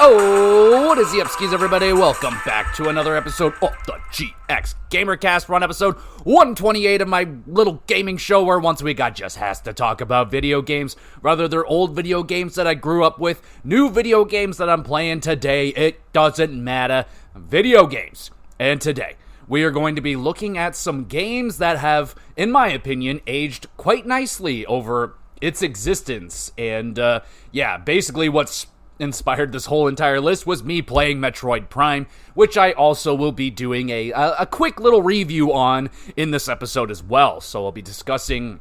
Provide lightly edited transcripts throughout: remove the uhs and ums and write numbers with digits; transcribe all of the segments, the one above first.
Oh, what is the upskis, everybody? Welcome back to another episode of the GXGamerCast. We're on episode 128 of my little gaming show where once a week I just has to talk about video games. Whether they're old video games that I grew up with, new video games that I'm playing today, it doesn't matter. Video games. And today, we are going to be looking at some games that have, in my opinion, aged quite nicely over its existence. And, basically what's inspired this whole entire list was me playing Metroid Prime, which I also will be doing a quick little review on in this episode as well. So I'll be discussing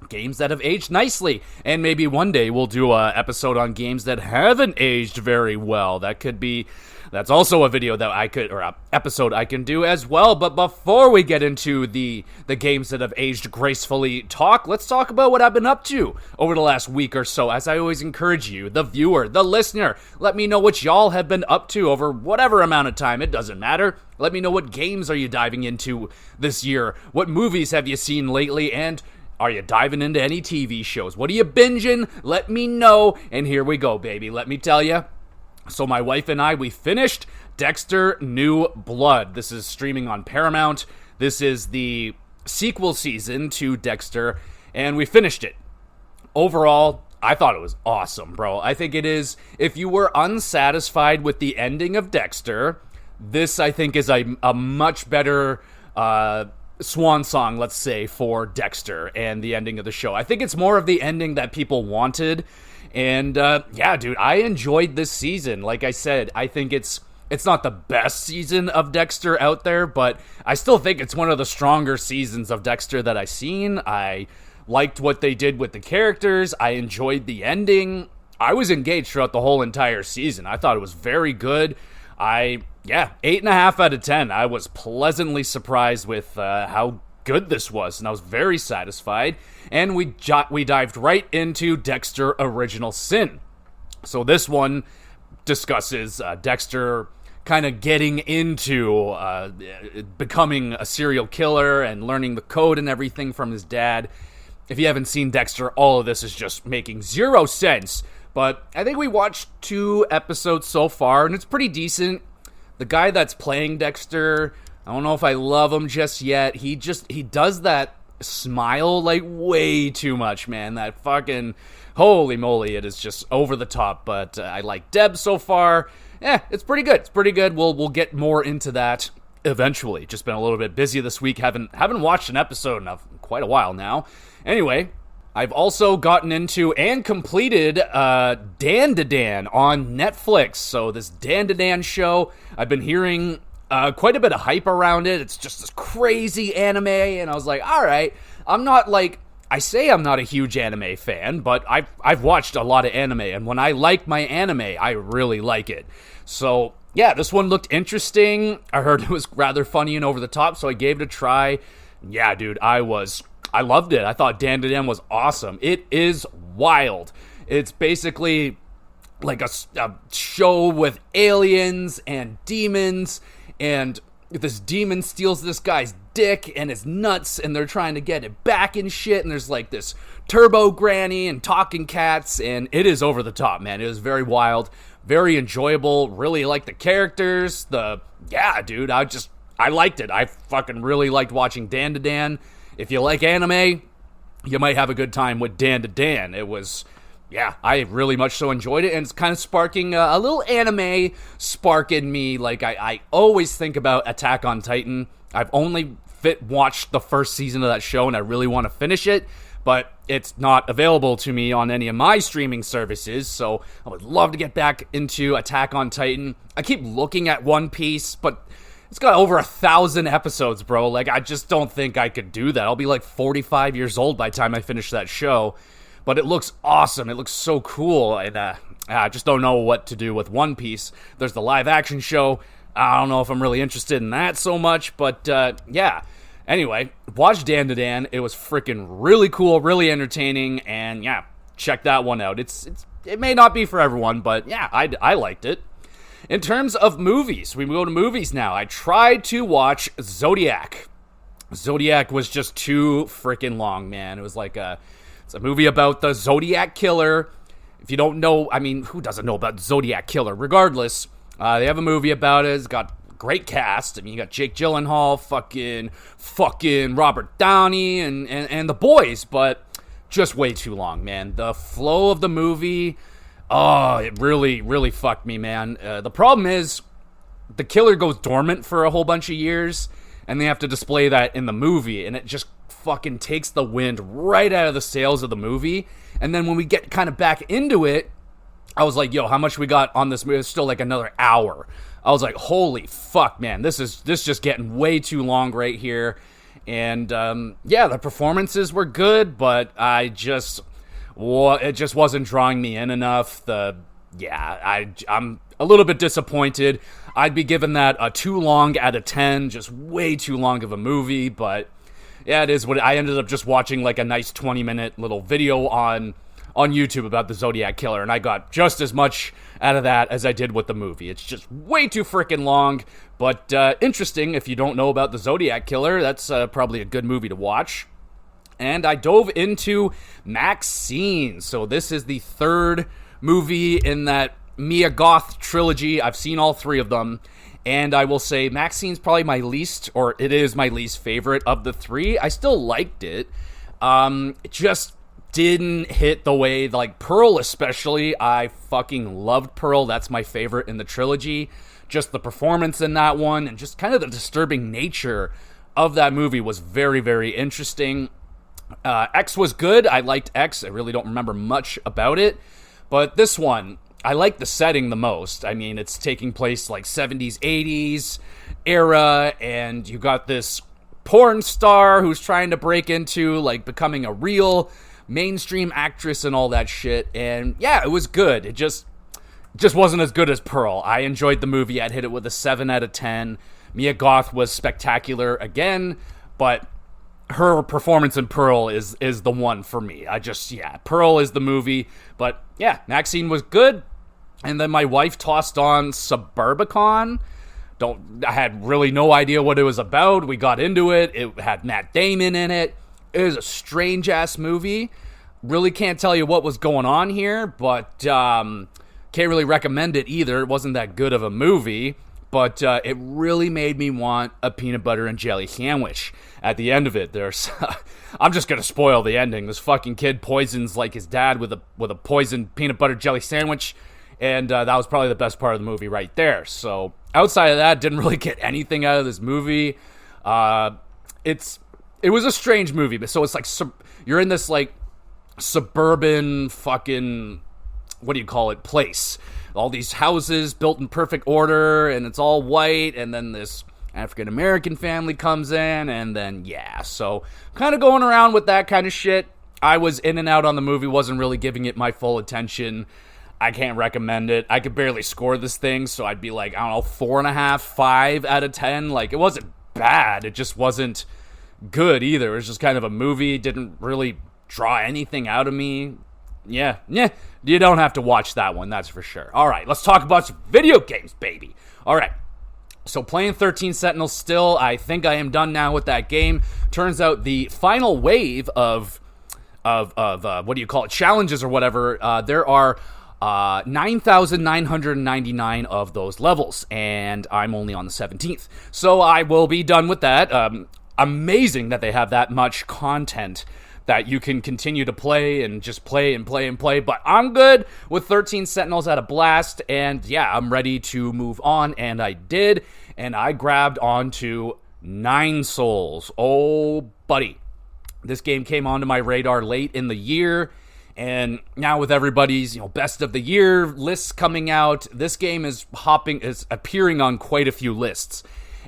games that have aged nicely, and maybe one day we'll do an episode on games that haven't aged very well. That's also a video that I could, or an episode I can do as well. But before we get into the games that have aged gracefully let's talk about what I've been up to over the last week or so. As I always encourage you, the viewer, the listener, let me know what y'all have been up to over whatever amount of time. It doesn't matter. Let me know what games are you diving into this year? What movies have you seen lately? And are you diving into any TV shows? What are you binging? Let me know. And here we go, baby. Let me tell you. So my wife and I, we finished Dexter New Blood. This is streaming on Paramount. This is the sequel season to Dexter, and we finished it. Overall, I thought it was awesome, bro. I think it is, if you were unsatisfied with the ending of Dexter, this, I think, is a much better swan song, let's say, for Dexter and the ending of the show. I think it's more of the ending that people wanted. And, dude, I enjoyed this season. Like I said, I think it's not the best season of Dexter out there, but I still think it's one of the stronger seasons of Dexter that I've seen. I liked what they did with the characters. I enjoyed the ending. I was engaged throughout the whole entire season. I thought it was very good. 8.5 out of 10. I was pleasantly surprised with how good this was, and I was very satisfied. And we dived right into Dexter Original Sin. So this one discusses Dexter kind of getting into becoming a serial killer and learning the code and everything from his dad. If you haven't seen Dexter, all of this is just making zero sense. But I think we watched 2 episodes so far, and it's pretty decent. The guy that's playing Dexter, I don't know if I love him just yet. He does that smile like way too much, man. That fucking, holy moly, it is just over the top. But I like Deb so far. It's pretty good. It's pretty good. We'll get more into that eventually. Just been a little bit busy this week. Haven't watched an episode in quite a while now. Anyway, I've also gotten into and completed Dan to Dan on Netflix. So this Dan to Dan show, I've been hearing quite a bit of hype around it. It's just this crazy anime, and I was like, all right, I'm not a huge anime fan, but I've watched a lot of anime, and when I like my anime, I really like it. So, yeah, this one looked interesting. I heard it was rather funny and over the top, so I gave it a try. Yeah, dude, I loved it. I thought Dan to Dan was awesome. It is wild. It's basically like a show with aliens and demons, and this demon steals this guy's dick and his nuts, and they're trying to get it back and shit, and there's like this turbo granny and talking cats, and it is over the top, man. It was very wild, very enjoyable, really like the characters, dude, I liked it. I fucking really liked watching Dan to Dan. If you like anime, you might have a good time with Dan to Dan. It was, I really much so enjoyed it, and it's kind of sparking a little anime spark in me. Like, I always think about Attack on Titan. I've only watched the first season of that show, and I really want to finish it, but it's not available to me on any of my streaming services, so I would love to get back into Attack on Titan. I keep looking at One Piece, but it's got over 1,000 episodes, bro. Like, I just don't think I could do that. I'll be like 45 years old by the time I finish that show. But it looks awesome. It looks so cool. And I just don't know what to do with One Piece. There's the live action show. I don't know if I'm really interested in that so much. But, Anyway, watch Dan to Dan. It was freaking really cool, really entertaining. And, check that one out. It may not be for everyone, but, I liked it. In terms of movies, we go to movies now. I tried to watch Zodiac. Zodiac was just too freaking long, man. It was like it's a movie about the Zodiac Killer. if you don't know, I mean, who doesn't know about Zodiac Killer? Regardless, they have a movie about it. It's got great cast. I mean, you got Jake Gyllenhaal, fucking Robert Downey, and the boys, but just way too long, man. The flow of the movie, it really, really fucked me, man. The problem is, the killer goes dormant for a whole bunch of years, and they have to display that in the movie, and it just fucking takes the wind right out of the sails of the movie. And then when we get kind of back into it, I was like, yo, how much we got on this movie? It's still like another hour. I was like, holy fuck, man, this just getting way too long right here. And the performances were good, but it just wasn't drawing me in enough. I'm a little bit disappointed. I'd be giving that a too long out of 10, just way too long of a movie, but yeah, it is what I ended up just watching like a nice 20-minute little video on YouTube about the Zodiac Killer, and I got just as much out of that as I did with the movie. It's just way too freaking long, but interesting. If you don't know about the Zodiac Killer, that's probably a good movie to watch. And I dove into Maxine. So this is the third movie in that Mia Goth trilogy. I've seen all three of them, and I will say Maxine's probably my least favorite of the three. I still liked it. It just didn't hit the way, like Pearl especially. I fucking loved Pearl. That's my favorite in the trilogy. Just the performance in that one and just kind of the disturbing nature of that movie was very, very interesting. X was good. I liked X. I really don't remember much about it. But this one, I like the setting the most. I mean, it's taking place like 70s, 80s era, and you got this porn star who's trying to break into like becoming a real mainstream actress and all that shit. And yeah, it was good. It just wasn't as good as Pearl. I enjoyed the movie. I'd hit it with a 7 out of 10. Mia Goth was spectacular again, but her performance in Pearl is the one for me. Pearl is the movie, but yeah, Maxine was good. And then my wife tossed on Suburbicon. I had really no idea what it was about. We got into it. It had Matt Damon in it. It was a strange ass movie. Really can't tell you what was going on here, but can't really recommend it either. It wasn't that good of a movie, but it really made me want a peanut butter and jelly sandwich at the end of it. I'm just gonna spoil the ending. This fucking kid poisons like his dad with a poisoned peanut butter jelly sandwich, and that was probably the best part of the movie right there. So outside of that, didn't really get anything out of this movie. It was a strange movie, but so it's like you're in this like suburban fucking, what do you call it, place. All these houses built in perfect order, and it's all white, and then this African-American family comes in, and then, yeah. So kind of going around with that kind of shit. I was in and out on the movie, wasn't really giving it my full attention. I can't recommend it. I could barely score this thing, so I'd be like, I don't know, 4.5, 5 out of 10. Like, it wasn't bad. It just wasn't good either. It was just kind of a movie. Didn't really draw anything out of me. Yeah, you don't have to watch that one, that's for sure. All right, let's talk about some video games, baby. All right, so playing 13 Sentinels still. I think I am done now with that game. Turns out the final wave of what do you call it, challenges or whatever, there are 9,999 of those levels, and I'm only on the 17th. So I will be done with that. Amazing that they have that much content that you can continue to play and just play and play and play, but I'm good with 13 Sentinels at a blast, and yeah, I'm ready to move on, and I did, and I grabbed onto 9 Souls. Oh, buddy. This game came onto my radar late in the year, and now with everybody's, best of the year lists coming out, this game is appearing on quite a few lists,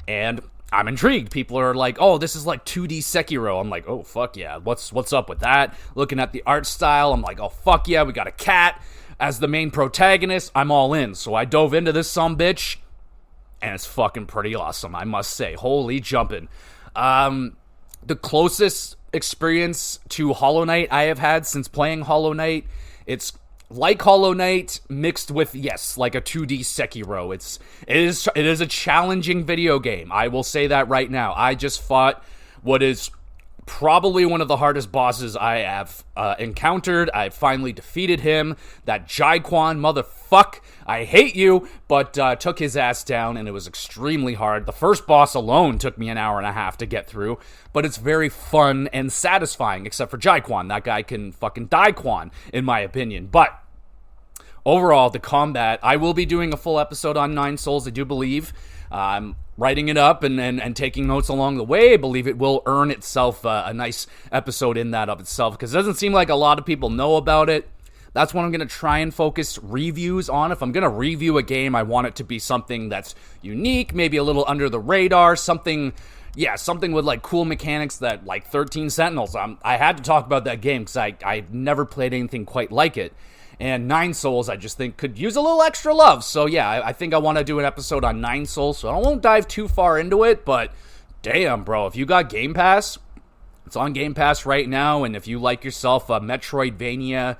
and I'm intrigued. People are like, oh, this is like 2D Sekiro. I'm like, oh, fuck yeah. What's up with that? Looking at the art style, I'm like, oh, fuck yeah. We got a cat as the main protagonist. I'm all in. So I dove into this sumbitch, and it's fucking pretty awesome, I must say. Holy jumping. The closest experience to Hollow Knight I have had since playing Hollow Knight, it's like Hollow Knight mixed with, yes, like a 2D Sekiro. It is a challenging video game. I will say that right now. I just fought what is Probably one of the hardest bosses I have encountered. I finally defeated him. That Jaekwon motherfuck. I hate you, but took his ass down, and it was extremely hard. The first boss alone took me an hour and a half to get through, but it's very fun and satisfying, except for Jaekwon. That guy can fucking die-kwon, in my opinion. But overall, the combat, I will be doing a full episode on Nine Souls, I do believe. I'm writing it up and taking notes along the way. I believe it will earn itself a nice episode in that of itself, because it doesn't seem like a lot of people know about it. That's what I'm going to try and focus reviews on. If I'm going to review a game, I want it to be something that's unique, maybe a little under the radar, something with like cool mechanics that, like 13 Sentinels. I had to talk about that game because I've never played anything quite like it. And Nine Souls, I just think, could use a little extra love. So yeah, I think I want to do an episode on Nine Souls, so I won't dive too far into it, but damn, bro, if you got Game Pass, it's on Game Pass right now, and if you like yourself a Metroidvania,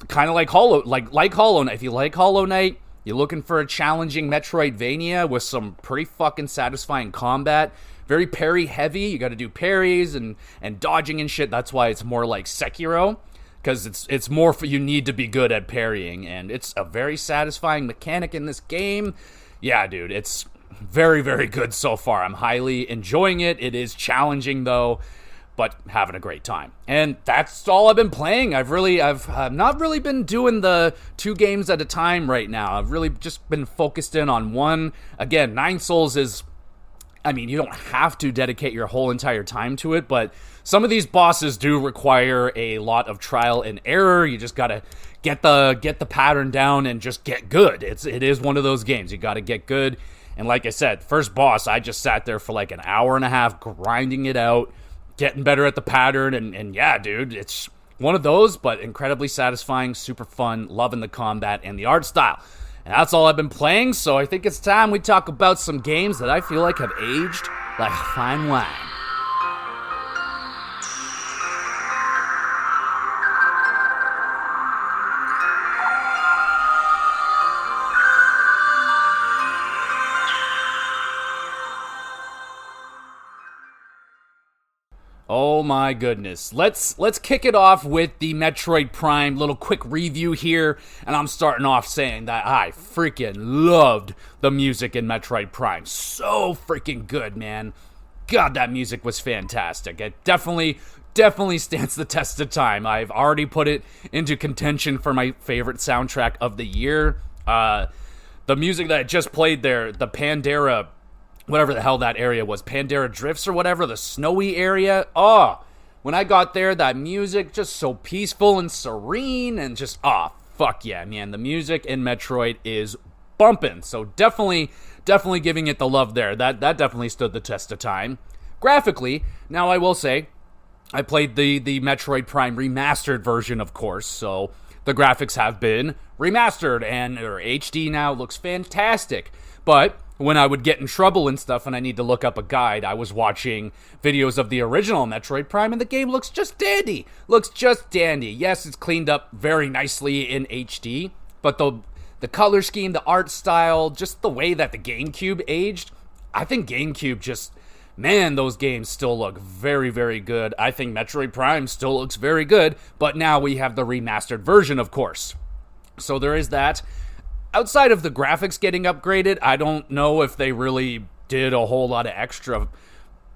kind of like Hollow Knight, if you like Hollow Knight, you're looking for a challenging Metroidvania with some pretty fucking satisfying combat, very parry heavy, you gotta do parries and dodging and shit, that's why it's more like Sekiro, because it's more for you need to be good at parrying, and it's a very satisfying mechanic in this game. Yeah, dude, it's very, very good so far. I'm highly enjoying it. It is challenging, though, but having a great time. And that's all I've been playing. I've not really been doing the 2 games at a time right now. I've really just been focused in on one. Again, Nine Souls is, I mean, you don't have to dedicate your whole entire time to it, but some of these bosses do require a lot of trial and error. You just gotta get the pattern down and just get good. It is one of those games. You gotta get good. And like I said, first boss, I just sat there for like an hour and a half grinding it out, getting better at the pattern, and yeah, dude, it's one of those, but incredibly satisfying, super fun, loving the combat and the art style. And that's all I've been playing, so I think it's time we talk about some games that I feel like have aged like fine wine. Oh my goodness. Let's kick it off with the Metroid Prime little quick review here, and I'm starting off saying that I freaking loved the music in Metroid Prime. So freaking good, man. God, that music was fantastic. It definitely stands the test of time. I've already put it into contention for my favorite soundtrack of the year. The music that I just played there, the Pandera, whatever the hell that area was, Pandera Drifts or whatever, the snowy area. Oh, when I got there, that music just so peaceful and serene and just, fuck yeah, man. The music in Metroid is bumping. So definitely giving it the love there. That definitely stood the test of time. Graphically, now I will say, I played the Metroid Prime remastered version, of course, so the graphics have been remastered and or HD now, looks fantastic. But when I would get in trouble and stuff and I need to look up a guide, I was watching videos of the original Metroid Prime, and the game looks just dandy. Yes, it's cleaned up very nicely in HD, but the color scheme, the art style, just the way that the GameCube aged, I think GameCube just, man, those games still look very, very good. I think Metroid Prime still looks very good, but now we have the remastered version, of course. So there is that. Outside of the graphics getting upgraded, I don't know if they really did a whole lot of extra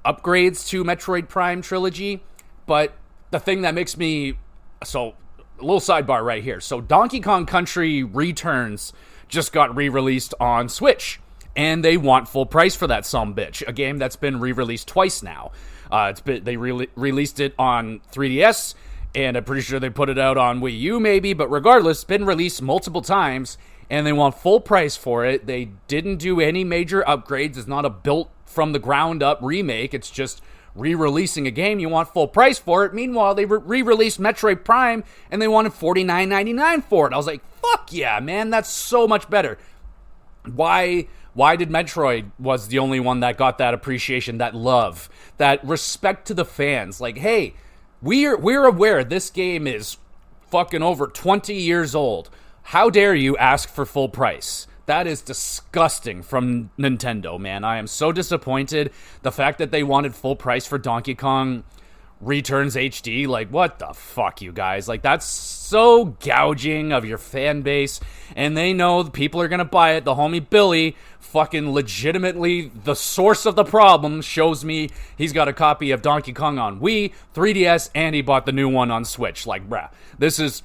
upgrades to Metroid Prime Trilogy, but the thing that makes me... So, a little sidebar right here. So, Donkey Kong Country Returns just got re-released on Switch, and they want full price for that sumbitch, a game that's been re-released twice now. They released it on 3DS, and I'm pretty sure they put it out on Wii U maybe, but regardless, it's been released multiple times, and they want full price for it. They didn't do any major upgrades. It's not a built from the ground up remake. It's just re-releasing a game. You want full price for it. Meanwhile, they re-released Metroid Prime and they wanted $49.99 for it. I was like, fuck yeah, man, that's so much better. Why did Metroid was the only one that got that appreciation, that love, that respect to the fans? Like, hey, we're aware this game is fucking over 20 years old. How dare you ask for full price? That is disgusting from Nintendo, man. I am so disappointed. The fact that they wanted full price for Donkey Kong Returns HD. Like, what the fuck, you guys? Like, that's so gouging of your fan base, and they know the people are gonna buy it. The homie Billy, fucking legitimately the source of the problem, shows me he's got a copy of Donkey Kong on Wii, 3DS, and he bought the new one on Switch. Like, bruh, this is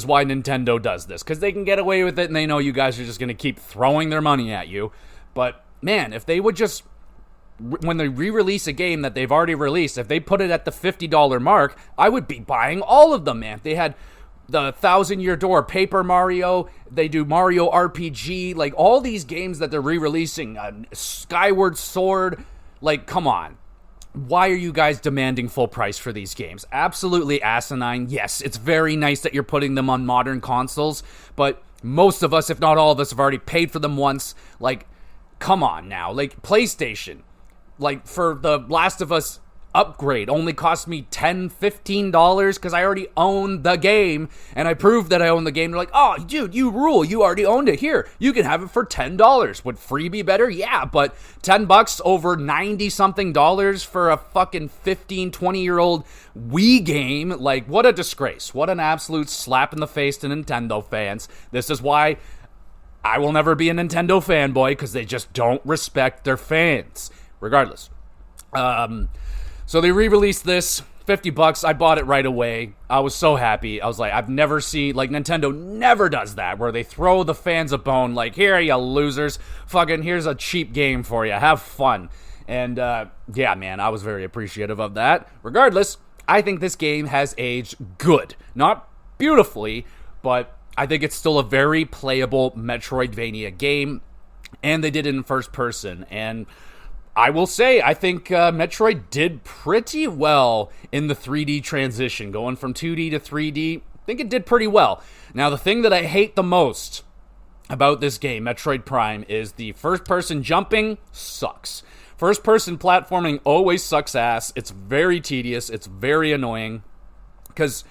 why Nintendo does this, because they can get away with it, and they know you guys are just gonna keep throwing their money at you. But man, if they would just, when they re-release a game that they've already released, if they put it at the $50 mark, I would be buying all of them, man. If they had the Thousand Year Door, Paper Mario, they do Mario RPG, like all these games that they're re-releasing, Skyward Sword, like, come on. Why are you guys demanding full price for these games? Absolutely asinine. Yes, it's very nice that you're putting them on modern consoles, but most of us, if not all of us, have already paid for them once. Like, come on now. Like, PlayStation, like, for the Last of Us upgrade only cost me $10, $15 because I already own the game, and I proved that I own the game. They're like, oh, dude, you rule. You already owned it. Here, you can have it for $10. Would free be better? Yeah, but $10 over $90-something for a fucking 15, 20-year-old Wii game, like, what a disgrace. What an absolute slap in the face to Nintendo fans. This is why I will never be a Nintendo fanboy, because they just don't respect their fans. Regardless. So they re-released this, $50. I bought it right away. I was so happy. I was like, I've never seen, like, Nintendo never does that, where they throw the fans a bone, like, here, you losers, fucking, here's a cheap game for you, have fun. And, yeah, man, I was very appreciative of that. Regardless, I think this game has aged good. Not beautifully, but I think it's still a very playable Metroidvania game, and they did it in first person, and I will say, I think Metroid did pretty well in the 3D transition, going from 2D to 3D. I think it did pretty well. Now, the thing that I hate the most about this game, Metroid Prime, is the first-person jumping sucks. First-person platforming always sucks ass. It's very tedious. It's very annoying, because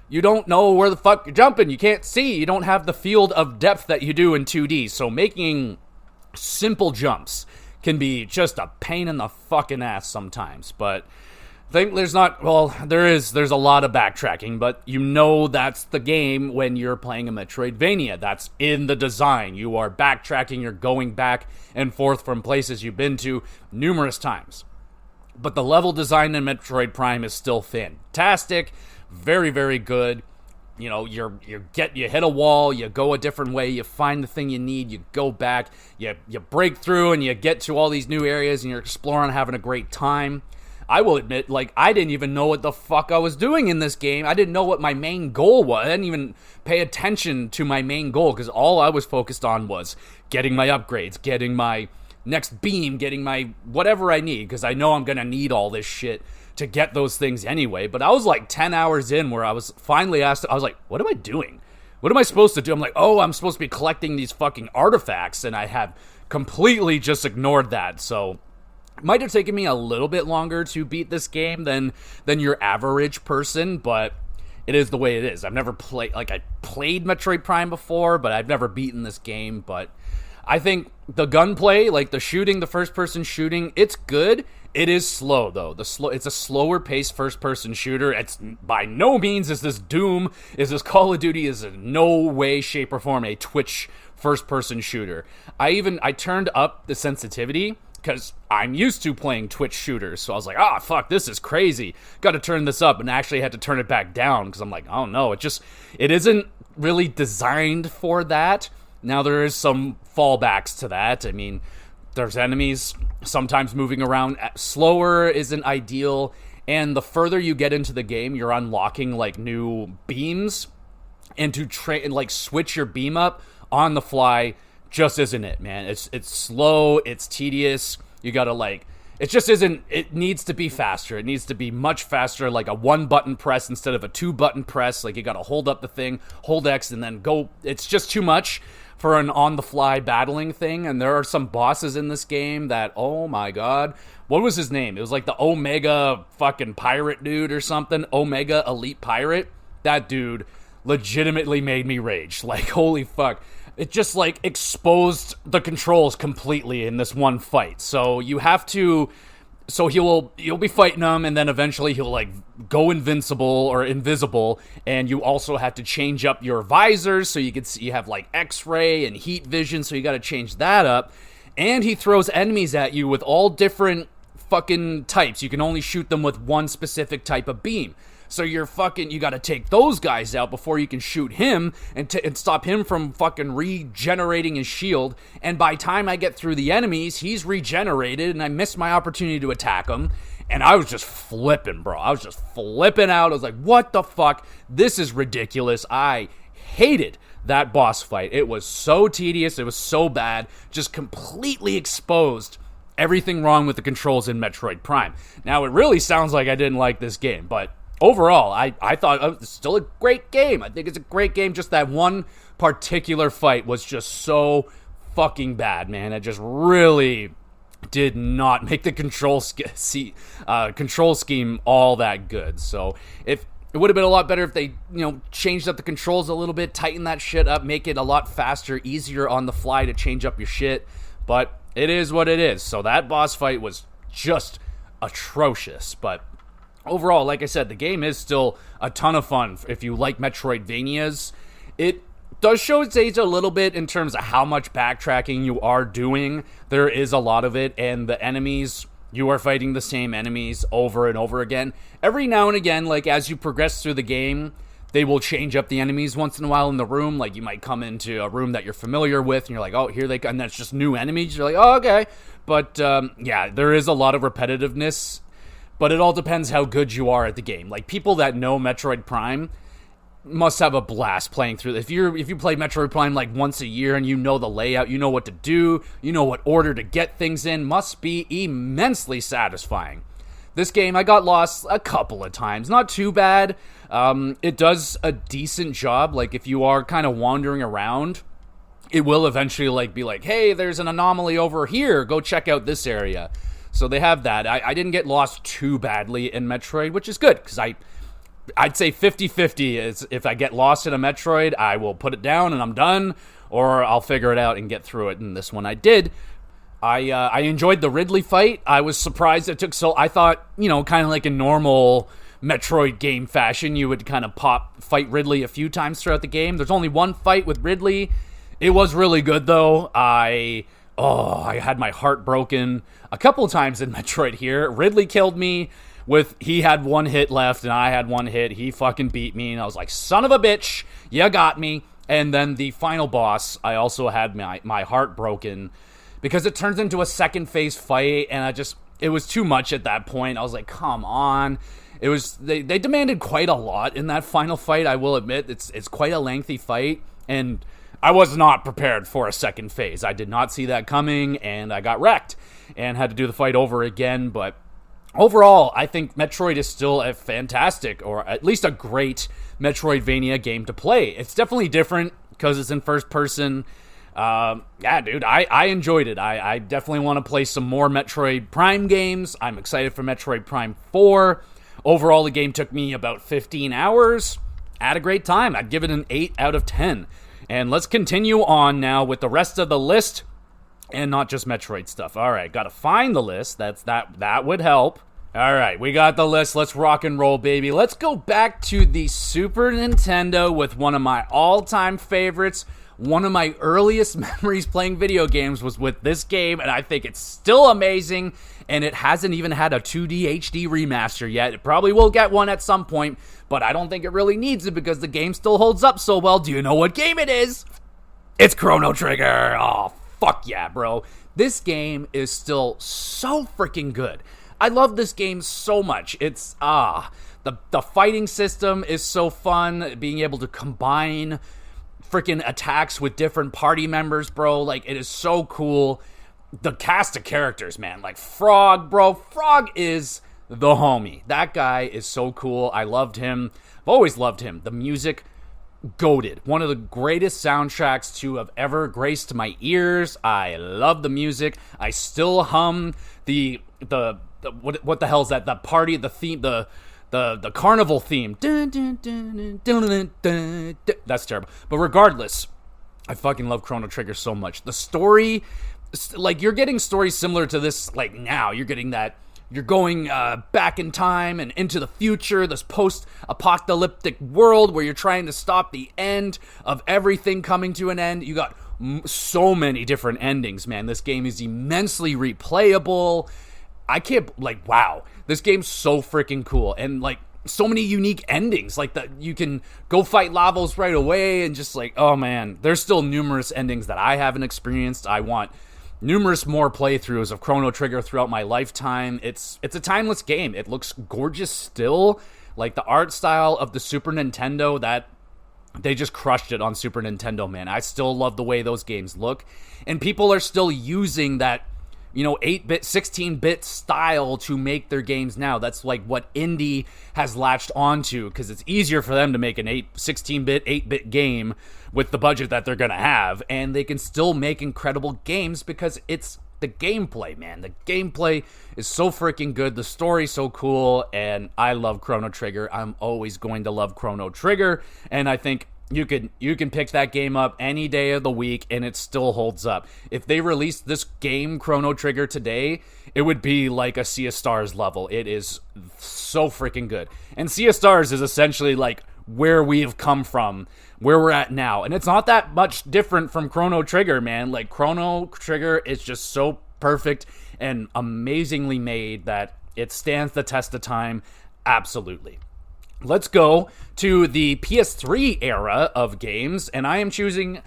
you don't know where the fuck you're jumping. You can't see. You don't have the field of depth that you do in 2D. So making simple jumps can be just a pain in the fucking ass sometimes. But I think there's a lot of backtracking, but you know that's the game when you're playing a Metroidvania. That's in the design. You are backtracking, you're going back and forth from places you've been to numerous times. But the level design in Metroid Prime is still fantastic, very, very good. You know, you hit a wall, you go a different way, you find the thing you need, you go back, you break through, and you get to all these new areas, and you're exploring, having a great time. I will admit, like, I didn't even know what the fuck I was doing in this game. I didn't know what my main goal was. I didn't even pay attention to my main goal, because all I was focused on was getting my upgrades, getting my next beam, getting my whatever I need, because I know I'm going to need all this shit to get those things anyway. But I was like 10 hours in where I was finally asked, I was like, what am I doing? What am I supposed to do? I'm like, oh, I'm supposed to be collecting these fucking artifacts, and I have completely just ignored that. So it might have taken me a little bit longer to beat this game than your average person, but it is the way it is. I've never played, like, I played Metroid Prime before, but I've never beaten this game. But I think the gunplay, like the shooting, the first-person shooting, it's good. It is slow, though. It's a slower-paced first-person shooter. It's by no means is this Doom, is this Call of Duty, is in no way, shape, or form a Twitch first-person shooter. I turned up the sensitivity, because I'm used to playing Twitch shooters, so I was like, fuck, this is crazy. Got to turn this up, and actually had to turn it back down, because I'm like, oh no, it isn't really designed for that. Now, there is some fallbacks to that. I mean, there's enemies sometimes moving around slower isn't ideal, and the further you get into the game, you're unlocking like new beams, and to switch your beam up on the fly just isn't it, man. It's slow, it's tedious. You gotta it just isn't. It needs to be faster. It needs to be much faster, like a 1-button press instead of a 2-button press. Like, you gotta hold up the thing, hold X, and then go. It's just too much for an on-the-fly battling thing. And there are some bosses in this game that, oh my god, what was his name? It was like the Omega fucking pirate dude or something. Omega Elite Pirate. That dude legitimately made me rage. Like, holy fuck. It just, exposed the controls completely in this one fight. So you have to So you'll be fighting him, and then eventually he'll like go invincible or invisible, and you also have to change up your visors so you can see, you have like X-ray and heat vision, so you got to change that up. And he throws enemies at you with all different fucking types. You can only shoot them with one specific type of beam. So you got to take those guys out before you can shoot him and stop him from fucking regenerating his shield. And by the time I get through the enemies, he's regenerated and I missed my opportunity to attack him. And I was just flipping, bro. I was just flipping out. I was like, what the fuck? This is ridiculous. I hated that boss fight. It was so tedious. It was so bad. Just completely exposed everything wrong with the controls in Metroid Prime. Now, it really sounds like I didn't like this game, but overall, I thought it was still a great game. I think it's a great game. Just that one particular fight was just so fucking bad, man. It just really did not make the control scheme all that good. So if it would have been a lot better if they, changed up the controls a little bit, tightened that shit up, make it a lot faster, easier on the fly to change up your shit. But it is what it is. So that boss fight was just atrocious. But overall, like I said, the game is still a ton of fun if you like Metroidvanias. It does show its age a little bit in terms of how much backtracking you are doing. There is a lot of it, and the enemies, you are fighting the same enemies over and over again. Every now and again, like as you progress through the game, they will change up the enemies once in a while in the room. Like you might come into a room that you're familiar with, and you're like, oh, here they come, and that's just new enemies. You're like, oh, okay. But yeah, there is a lot of repetitiveness. But it all depends how good you are at the game. Like, people that know Metroid Prime must have a blast playing through. If you play Metroid Prime like once a year and you know the layout, you know what to do, you know what order to get things in, must be immensely satisfying. This game, I got lost a couple of times. Not too bad. It does a decent job. Like, if you are kind of wandering around, it will eventually like be like, hey, there's an anomaly over here. Go check out this area. So they have that. I didn't get lost too badly in Metroid, which is good, because I'd say 50-50 is if I get lost in a Metroid, I will put it down and I'm done, or I'll figure it out and get through it, and this one I did. I enjoyed the Ridley fight. I was surprised it took so... I thought, kind of like a normal Metroid game fashion, you would kind of fight Ridley a few times throughout the game. There's only one fight with Ridley. It was really good, though. I had my heart broken a couple times in Metroid here. Ridley killed me he had one hit left and I had one hit. He fucking beat me and I was like, son of a bitch, you got me. And then the final boss, I also had my heart broken because it turns into a second phase fight, and it was too much at that point. I was like, come on. They demanded quite a lot in that final fight, I will admit. It's quite a lengthy fight, and I was not prepared for a second phase. I did not see that coming, and I got wrecked and had to do the fight over again. But overall, I think Metroid is still a fantastic, or at least a great Metroidvania game to play. It's definitely different because it's in first person. Yeah, dude, I enjoyed it. I definitely want to play some more Metroid Prime games. I'm excited for Metroid Prime 4. Overall, the game took me about 15 hours. I had a great time. I'd give it an 8 out of 10. And let's continue on now with the rest of the list, and not just Metroid stuff. All right, gotta find the list. That would help. All right, we got the list. Let's rock and roll, baby. Let's go back to the Super Nintendo with one of my all-time favorites. One of my earliest memories playing video games was with this game, and I think it's still amazing, and it hasn't even had a 2D HD remaster yet. It probably will get one at some point, but I don't think it really needs it because the game still holds up so well. Do you know what game it is? It's Chrono Trigger. Oh, fuck yeah, bro. This game is still so freaking good. I love this game so much. It's, the fighting system is so fun, being able to combine freaking attacks with different party members, bro. Like, it is so cool. The cast of characters, man. Like, Frog, bro. Frog is the homie. That guy is so cool. I loved him. I've always loved him. The music, goated. One of the greatest soundtracks to have ever graced my ears. I love the music. I still hum the what the hell is that? The party, the theme, the carnival theme. That's terrible. But regardless, I fucking love Chrono Trigger so much. The story, like, you're getting stories similar to this, like, now. You're getting that you're going back in time and into the future, this post-apocalyptic world where you're trying to stop the end of everything coming to an end. You got so many different endings, man. This game is immensely replayable. Wow. This game's so freaking cool. And, like, so many unique endings. Like, that you can go fight Lavos right away and just, like, oh, man. There's still numerous endings that I haven't experienced. I want numerous more playthroughs of Chrono Trigger throughout my lifetime. It's a timeless game. It looks gorgeous still. Like, the art style of the Super Nintendo, that they just crushed it on Super Nintendo, man. I still love the way those games look. And people are still using that, 8-bit, 16-bit style to make their games now. That's like what indie has latched onto, because it's easier for them to make an 16-bit, 8-bit game with the budget that they're going to have. And they can still make incredible games because it's the gameplay, man. The gameplay is so freaking good. The story's so cool, and I love Chrono Trigger. I'm always going to love Chrono Trigger, and I think you can pick that game up any day of the week, and it still holds up. If they released this game, Chrono Trigger, today, it would be like a Sea of Stars level. It is so freaking good. And Sea of Stars is essentially like where we have come from, where we're at now. And it's not that much different from Chrono Trigger, man. Like, Chrono Trigger is just so perfect and amazingly made that it stands the test of time. Absolutely. Let's go to the PS3 era of games, and I am choosing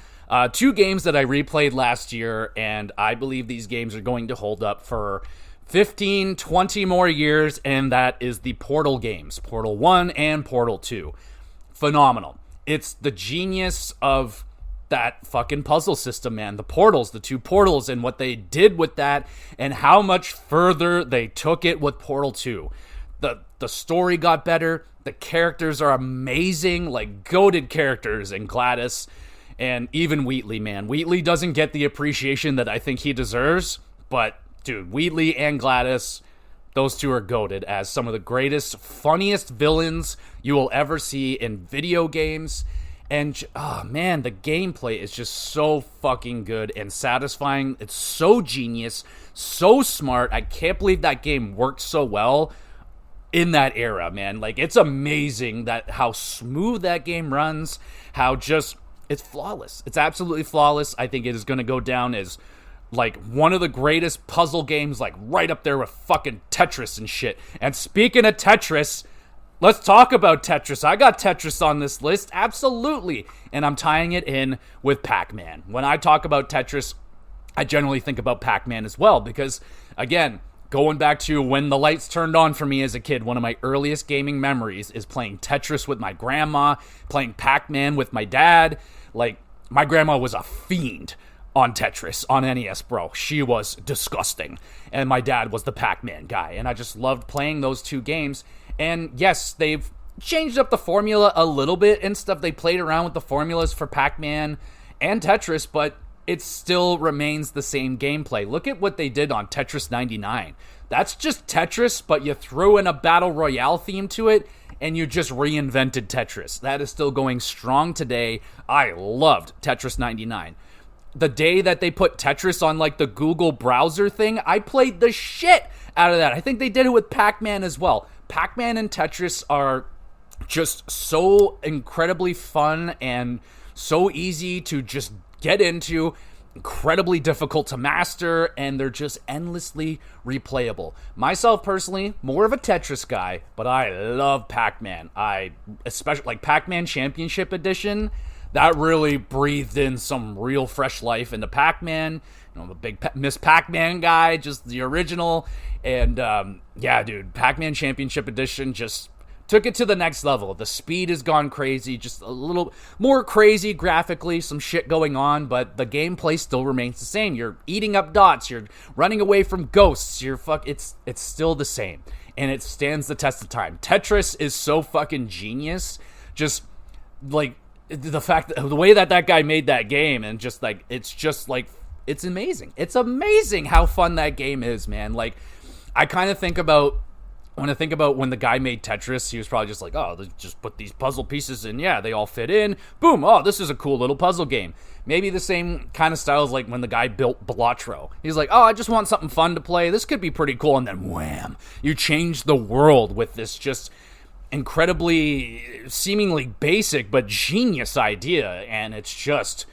two games that I replayed last year, and I believe these games are going to hold up for 15, 20 more years, and that is the Portal games, Portal 1 and Portal 2. Phenomenal. It's the genius of that fucking puzzle system, man. The portals, the two portals, and what they did with that, and how much further they took it with Portal 2. The story got better. The characters are amazing, like goated characters, and Gladys, and even Wheatley, man. Wheatley doesn't get the appreciation that I think he deserves, but dude, Wheatley and Gladys, those two are goated as some of the greatest, funniest villains you will ever see in video games. And, oh man, the gameplay is just so fucking good and satisfying. It's so genius, so smart. I can't believe that game worked so well in that era, man. Like, it's amazing that how smooth that game runs, how just, it's flawless. It's absolutely flawless. I think it is going to go down as like one of the greatest puzzle games, like right up there with fucking Tetris and shit. And speaking of Tetris, let's talk about Tetris. I got Tetris on this list, absolutely. And I'm tying it in with Pac-Man. When I talk about Tetris, I generally think about Pac-Man as well, because, again, going back to when the lights turned on for me as a kid, one of my earliest gaming memories is playing Tetris with my grandma, playing Pac-Man with my dad. Like, my grandma was a fiend on Tetris, on NES, bro. She was disgusting. And my dad was the Pac-Man guy. And I just loved playing those two games. And yes, they've changed up the formula a little bit and stuff. They played around with the formulas for Pac-Man and Tetris, but it still remains the same gameplay. Look at what they did on Tetris 99. That's just Tetris, but you threw in a Battle Royale theme to it, and you just reinvented Tetris. That is still going strong today. I loved Tetris 99. The day that they put Tetris on, like, the Google browser thing, I played the shit out of that. I think they did it with Pac-Man as well. Pac-Man and Tetris are just so incredibly fun and so easy to just get into, incredibly difficult to master, and they're just endlessly replayable. Myself, personally, more of a Tetris guy, but I love Pac-Man. I especially like Pac-Man Championship Edition. That really breathed in some real fresh life into Pac-Man. I'm a big Miss Pac-Man guy, just the original. And yeah, dude, Pac-Man Championship Edition just took it to the next level. The speed has gone crazy, just a little more crazy graphically, some shit going on, but the gameplay still remains the same. You're eating up dots, you're running away from ghosts, it's still the same. And it stands the test of time. Tetris is so fucking genius. Just like the way that guy made that game, and just like it's amazing. It's amazing how fun that game is, man. Like, I kind of think about when I think about when the guy made Tetris, he was probably just like, oh, just put these puzzle pieces in. Yeah, they all fit in. Boom. Oh, this is a cool little puzzle game. Maybe the same kind of style as like when the guy built Balatro. He's like, oh, I just want something fun to play. This could be pretty cool. And then wham, you change the world with this just incredibly, seemingly basic, but genius idea. And it's just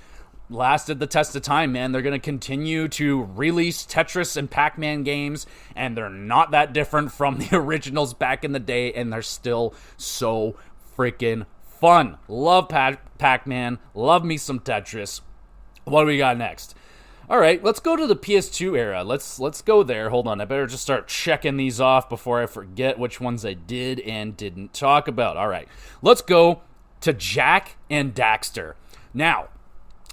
lasted the test of time, man. They're going to continue to release Tetris and Pac-Man games, and they're not that different from the originals back in the day, and they're still so freaking fun. Love Pac-Man. Love me some Tetris. What do we got next? All right, let's go to the PS2 era. Let's go there. Hold on, I better just start checking these off before I forget which ones I did and didn't talk about. All right, let's go to Jak and Daxter. Now,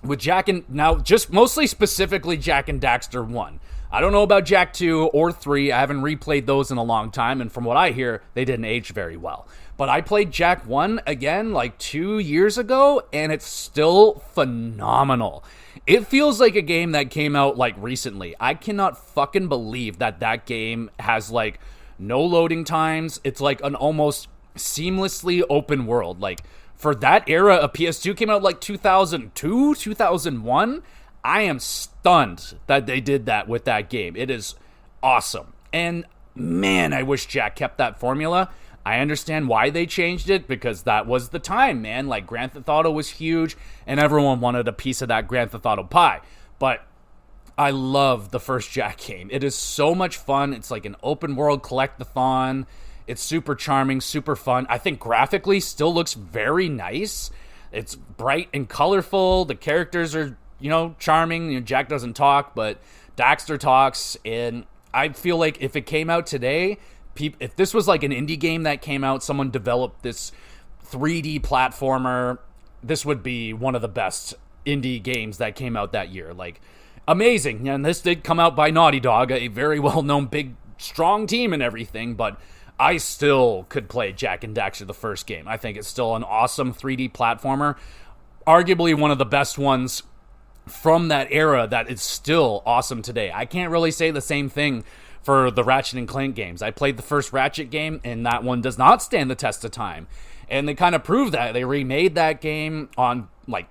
with just mostly specifically Jak and Daxter 1. I don't know about Jak 2 or 3. I haven't replayed those in a long time, and from what I hear, they didn't age very well. But I played Jak 1 again like 2 years ago, and it's still phenomenal. It feels like a game that came out like recently. I cannot fucking believe that game has like no loading times. It's like an almost seamlessly open world. Like, for that era, a PS2 came out like 2002, 2001. I am stunned that they did that with that game. It is awesome. And man, I wish Jak kept that formula. I understand why they changed it, because that was the time, man. Like, Grand Theft Auto was huge, and everyone wanted a piece of that Grand Theft Auto pie. But I love the first Jak game. It is so much fun. It's like an open world collect-a-thon. It's super charming, super fun. I think graphically still looks very nice. It's bright and colorful. The characters are, charming. Jak doesn't talk, but Daxter talks. And I feel like if it came out today, if this was like an indie game that came out, someone developed this 3D platformer, this would be one of the best indie games that came out that year. Like, amazing. And this did come out by Naughty Dog, a very well-known, big, strong team and everything, but I still could play Jak and Daxter, the first game. I think it's still an awesome 3D platformer. Arguably one of the best ones from that era that is still awesome today. I can't really say the same thing for the Ratchet and Clank games. I played the first Ratchet game, and that one does not stand the test of time. And they kind of proved that. They remade that game on, like,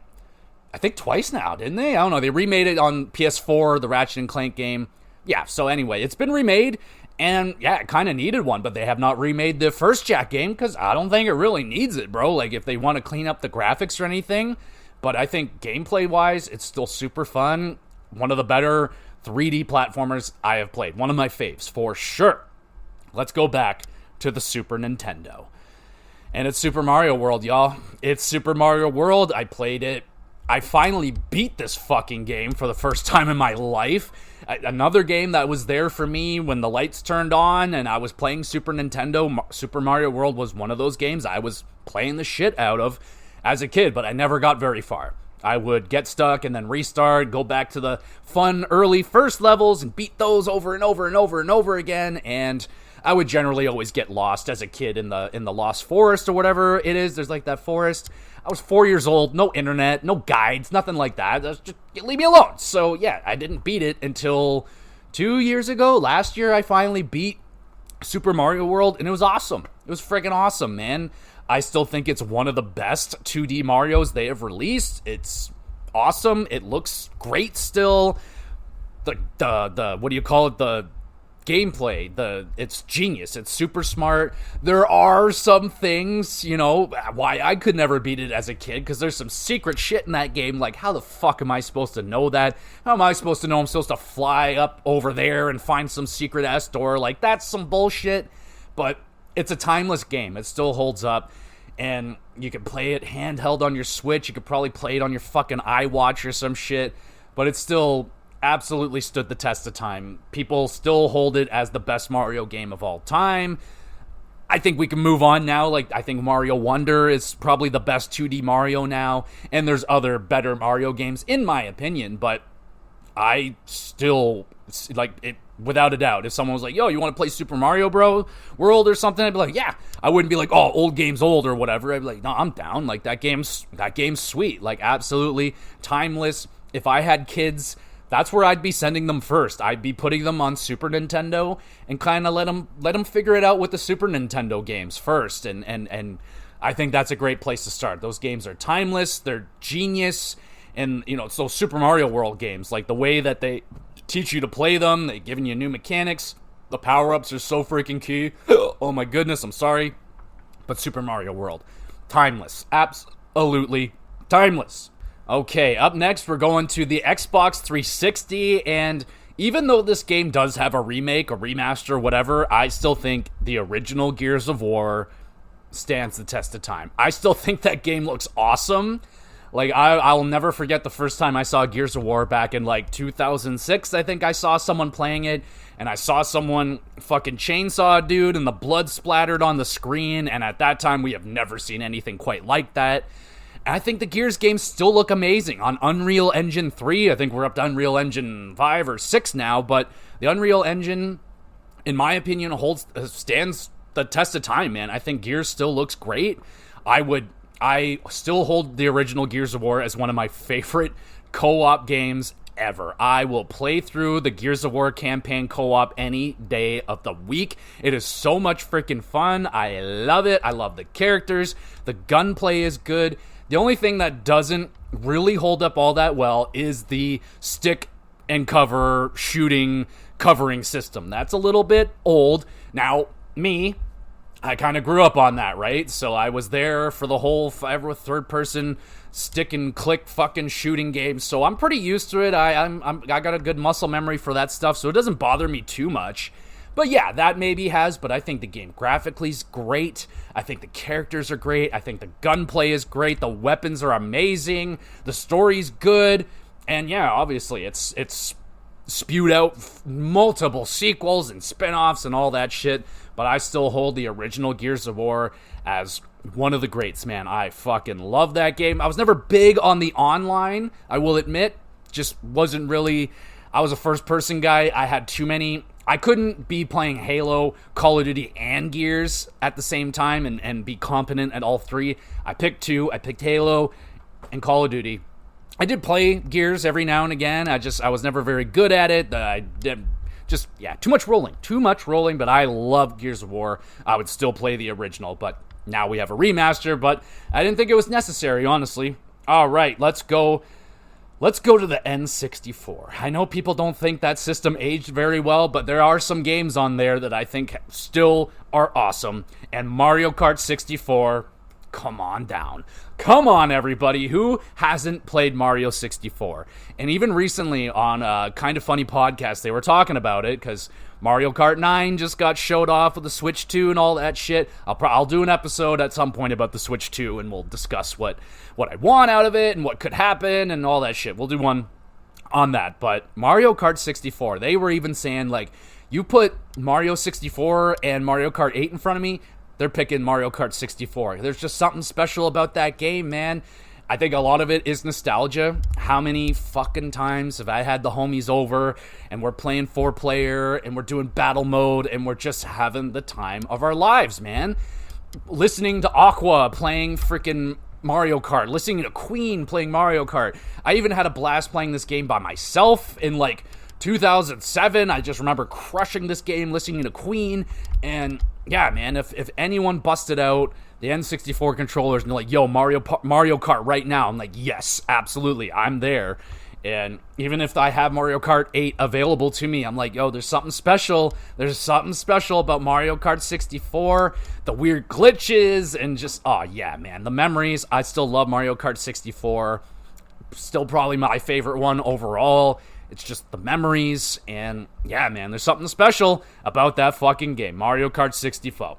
I think twice now, didn't they? I don't know. They remade it on PS4, the Ratchet and Clank game. Yeah, so anyway, it's been remade. And yeah, it kind of needed one, but they have not remade the first Jak game because I don't think it really needs it, bro. Like, if they want to clean up the graphics or anything. But I think gameplay-wise, it's still super fun. One of the better 3D platformers I have played. One of my faves, for sure. Let's go back to the Super Nintendo. And it's Super Mario World, y'all. It's Super Mario World. I played it. I finally beat this fucking game for the first time in my life. Another game that was there for me when the lights turned on and I was playing Super Nintendo. Super Mario World was one of those games I was playing the shit out of as a kid, but I never got very far. I would get stuck and then restart, go back to the fun early first levels and beat those over and over and over and over again, and I would generally always get lost as a kid in the Lost Forest or whatever it is. There's like that forest. I was 4 years old, no internet, no guides, nothing like that. Just leave me alone. So yeah, I didn't beat it until 2 years ago. Last year, I finally beat Super Mario World, and it was awesome. It was freaking awesome, man. I still think it's one of the best 2D Marios they have released. It's awesome. It looks great still. The what do you call it? The gameplay, it's genius. It's super smart. There are some things, why I could never beat it as a kid, because there's some secret shit in that game. Like, how the fuck am I supposed to know that? How am I supposed to know I'm supposed to fly up over there and find some secret ass door? Like, that's some bullshit. But it's a timeless game. It still holds up. And you can play it handheld on your Switch. You could probably play it on your fucking iWatch or some shit. But it's still absolutely stood the test of time. People still hold it as the best Mario game of all time. I think we can move on now. Like, I think Mario Wonder is probably the best 2D Mario now, and there's other better Mario games in my opinion, but I still, like, it without a doubt. If someone was like, yo, you want to play Super Mario World or something, I'd be like, yeah. I wouldn't be like, oh, old game's old or whatever. I'd be like, no, I'm down. Like, that game's sweet. Like, absolutely timeless. If I had kids that's where I'd be sending them first. I'd be putting them on Super Nintendo and kind of let them figure it out with the Super Nintendo games first. And I think that's a great place to start. Those games are timeless. They're genius. And, you know, it's those Super Mario World games, like the way that they teach you to play them, they're giving you new mechanics. The power-ups are so freaking key. Oh my goodness, I'm sorry. But Super Mario World, timeless. Absolutely timeless. Okay, up next, we're going to the Xbox 360, and even though this game does have a remake, a remaster, whatever, I still think the original Gears of War stands the test of time. I still think that game looks awesome. Like, I'll never forget the first time I saw Gears of War back in, like, 2006, I think I saw someone playing it, and I saw someone fucking chainsaw a dude, and the blood splattered on the screen, and at that time, we have never seen anything quite like that. And I think the Gears games still look amazing on Unreal Engine 3. I think we're up to Unreal Engine 5 or 6 now, but the Unreal Engine, in my opinion, stands the test of time, man. I think Gears still looks great. I still hold the original Gears of War as one of my favorite co-op games ever. I will play through the Gears of War campaign co-op any day of the week. It is so much freaking fun. I love it. I love the characters. The gunplay is good. The only thing that doesn't really hold up all that well is the stick and cover shooting covering system. That's a little bit old. Now, I kind of grew up on that, right? So I was there for the whole third-person stick and click fucking shooting game. So I'm pretty used to it. I got a good muscle memory for that stuff, so it doesn't bother me too much. But yeah, that maybe has, but I think the game graphically is great. I think the characters are great. I think the gunplay is great. The weapons are amazing. The story's good. And yeah, obviously, it's spewed out multiple sequels and spin-offs and all that shit. But I still hold the original Gears of War as one of the greats, man. I fucking love that game. I was never big on the online, I will admit. Just wasn't really... I was a first-person guy. I had too many... I couldn't be playing Halo, Call of Duty, and Gears at the same time and be competent at all three. I picked two. I picked Halo and Call of Duty. I did play Gears every now and again. I was never very good at it. Too much rolling, but I love Gears of War. I would still play the original, but now we have a remaster, but I didn't think it was necessary, honestly. All right, let's go to the N64. I know people don't think that system aged very well, but there are some games on there that I think still are awesome. And Mario Kart 64, come on down. Come on, everybody. Who hasn't played Mario 64? And even recently on a Kind of Funny podcast, they were talking about it because Mario Kart 9 just got showed off with the Switch 2 and all that shit. I'll do an episode at some point about the Switch 2 and we'll discuss what I want out of it and what could happen and all that shit. We'll do one on that. But Mario Kart 64, they were even saying, like, you put Mario 64 and Mario Kart 8 in front of me, they're picking Mario Kart 64. There's just something special about that game, man. I think a lot of it is nostalgia. How many fucking times have I had the homies over and we're playing 4-player and we're doing battle mode and we're just having the time of our lives, man. Listening to Aqua playing freaking Mario Kart. Listening to Queen playing Mario Kart. I even had a blast playing this game by myself in like 2007. I just remember crushing this game, listening to Queen. And yeah, man, if anyone busted out the N64 controllers and they're like, yo, Mario Kart right now, I'm like, yes, absolutely, I'm there. And even if I have Mario Kart 8 available to me, I'm like, yo, there's something special. There's something special about Mario Kart 64, the weird glitches, and just, oh, yeah, man, the memories. I still love Mario Kart 64. Still probably my favorite one overall. It's just the memories, and yeah, man, there's something special about that fucking game, Mario Kart 64.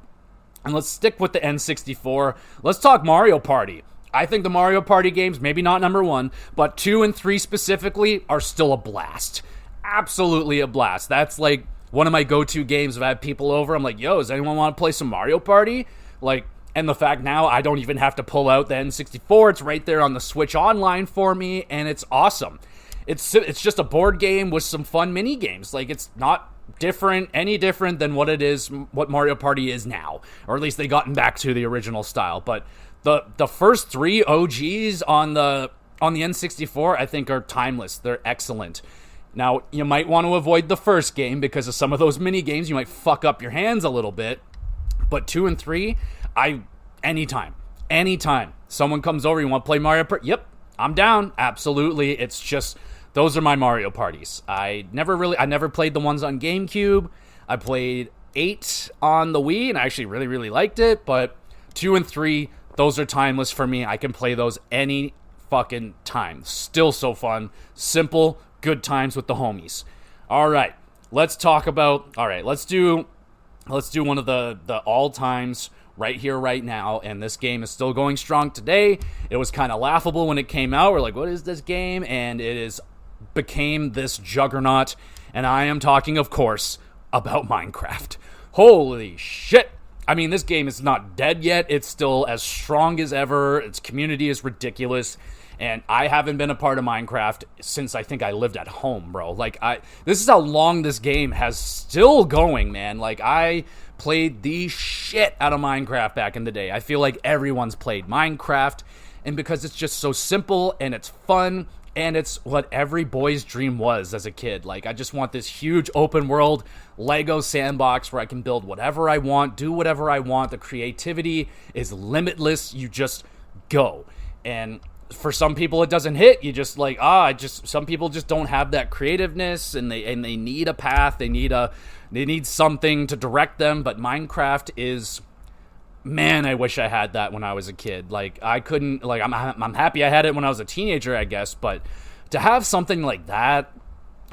And let's stick with the N64. Let's talk Mario Party. I think the Mario Party games, maybe not number 1, but 2 and 3 specifically, are still a blast. Absolutely a blast. That's like one of my go-to games. If I have people over, I'm like, yo, does anyone want to play some Mario Party? Like, and the fact now I don't even have to pull out the N64. It's right there on the Switch Online for me, and it's awesome. It's just a board game with some fun mini games. Like, it's not any different than what Mario Party is now, or at least they gotten back to the original style. But the first 3 OGs on the N64, I think, are timeless. They're excellent. Now, you might want to avoid the first game because of some of those mini games. You might fuck up your hands a little bit. But 2 and 3, anytime. Someone comes over, you want to play Mario Party? Yep, I'm down. Absolutely. It's just, those are my Mario parties. I never played the ones on GameCube. I played 8 on the Wii, and I actually really, really liked it. But 2 and 3, those are timeless for me. I can play those any fucking time. Still so fun. Simple, good times with the homies. All right, let's do one of the all-times right here, right now, and this game is still going strong today. It was kind of laughable when it came out. We're like, what is this game? And it became this juggernaut, and I am talking, of course, about Minecraft. Holy shit! I mean, this game is not dead yet. It's still as strong as ever. Its community is ridiculous. And I haven't been a part of Minecraft since I think I lived at home, bro. This is how long this game has still going, man. Like, I played the shit out of Minecraft back in the day. I feel like everyone's played Minecraft. And because it's just so simple and it's fun and it's what every boy's dream was as a kid. Like, I just want this huge open world Lego sandbox where I can build whatever I want, do whatever I want. The creativity is limitless. You just go. And for some people it doesn't hit. You just some people just don't have that creativeness, and they need a path. They need something to direct them. But Minecraft is, man, I wish I had that when I was a kid. Like, I couldn't, like, I'm happy I had it when I was a teenager, I guess, but to have something like that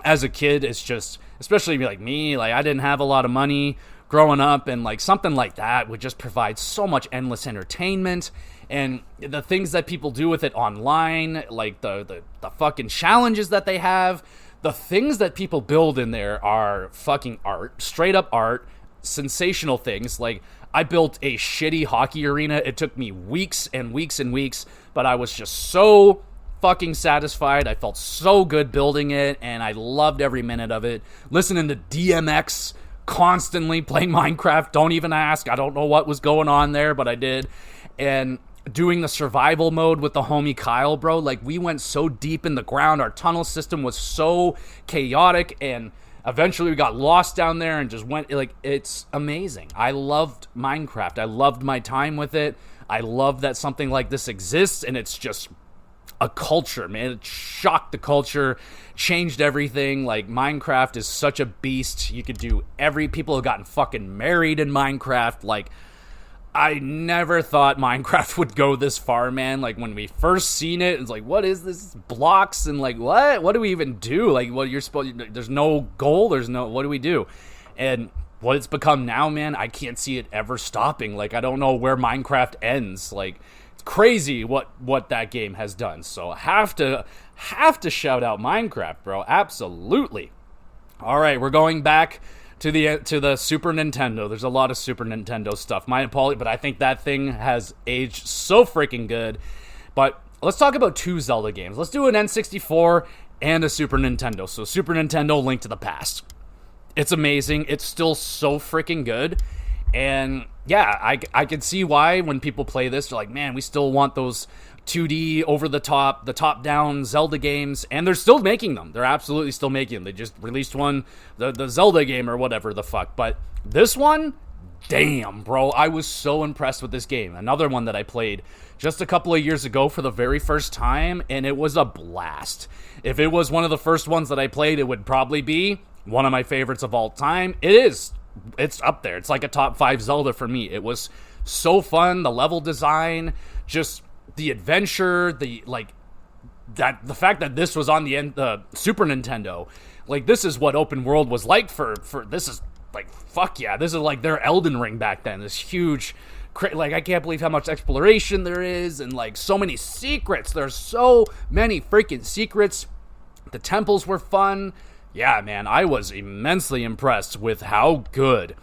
as a kid is just, especially like me, like, I didn't have a lot of money growing up, and like something like that would just provide so much endless entertainment. And the things that people do with it online, like the fucking challenges that they have, the things that people build in there are fucking art, straight up art, sensational things. Like, I built a shitty hockey arena. It took me weeks and weeks and weeks, but I was just so fucking satisfied. I felt so good building it, and I loved every minute of it. Listening to DMX constantly, playing Minecraft, don't even ask. I don't know what was going on there, but I did. And doing the survival mode with the homie Kyle, bro. Like, we went so deep in the ground. Our tunnel system was so chaotic, and eventually we got lost down there and just went, like, it's amazing. I loved Minecraft. I loved my time with it. I love that something like this exists, and it's just a culture, man. It shocked the culture, changed everything. Like, Minecraft is such a beast. You could do people have gotten fucking married in Minecraft. Like, I never thought Minecraft would go this far, man. Like, when we first seen it, it's like, what is this? Blocks, and like, what do we even do? Like, there's no goal, what do we do? And what it's become now, man, I can't see it ever stopping. Like, I don't know where Minecraft ends. Like, it's crazy what that game has done. So have to shout out Minecraft, bro. Absolutely. All right, we're going back to the Super Nintendo. There's a lot of Super Nintendo stuff. My apologies, but I think that thing has aged so freaking good. But let's talk about 2 Zelda games. Let's do an N64 and a Super Nintendo. So Super Nintendo, Link to the Past. It's amazing. It's still so freaking good. And yeah, I can see why when people play this, they're like, man, we still want those 2D the top-down Zelda games, and they're still making them. They're absolutely still making them. They just released one, the Zelda game or whatever the fuck. But this one, damn, bro, I was so impressed with this game. Another one that I played just a couple of years ago for the very first time, and it was a blast. If it was one of the first ones that I played, it would probably be one of my favorites of all time. It is. It's up there. It's like a top 5 Zelda for me. It was so fun. The level design, just the adventure, the fact that this was on the Super Nintendo. Like, this is what open world was like for this is like, fuck yeah. This is like their Elden Ring back then. This huge, like, I can't believe how much exploration there is, and like so many secrets. There's so many freaking secrets. The temples were fun. Yeah, man, I was immensely impressed with how good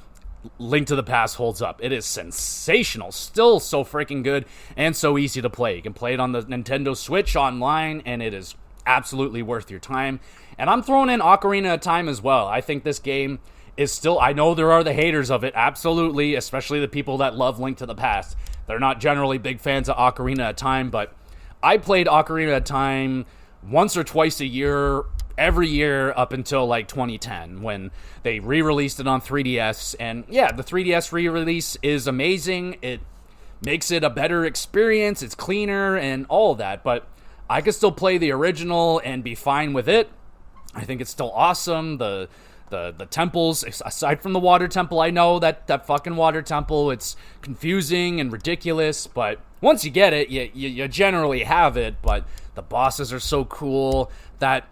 Link to the Past holds up. It is sensational. Still so freaking good and so easy to play. You can play it on the Nintendo Switch online, and it is absolutely worth your time. And I'm throwing in Ocarina of Time as well. I think this game is still, I know there are the haters of it, absolutely, especially the people that love Link to the Past. They're not generally big fans of Ocarina of Time, but I played Ocarina of Time once or twice a year every year up until like 2010 when they re-released it on 3DS. And yeah, the 3DS re-release is amazing. It makes it a better experience. It's cleaner and all of that, but I could still play the original and be fine with it. I think it's still awesome. The temples, aside from the water temple, I know that fucking water temple, it's confusing and ridiculous, but once you get it, you generally have it. But the bosses are so cool. That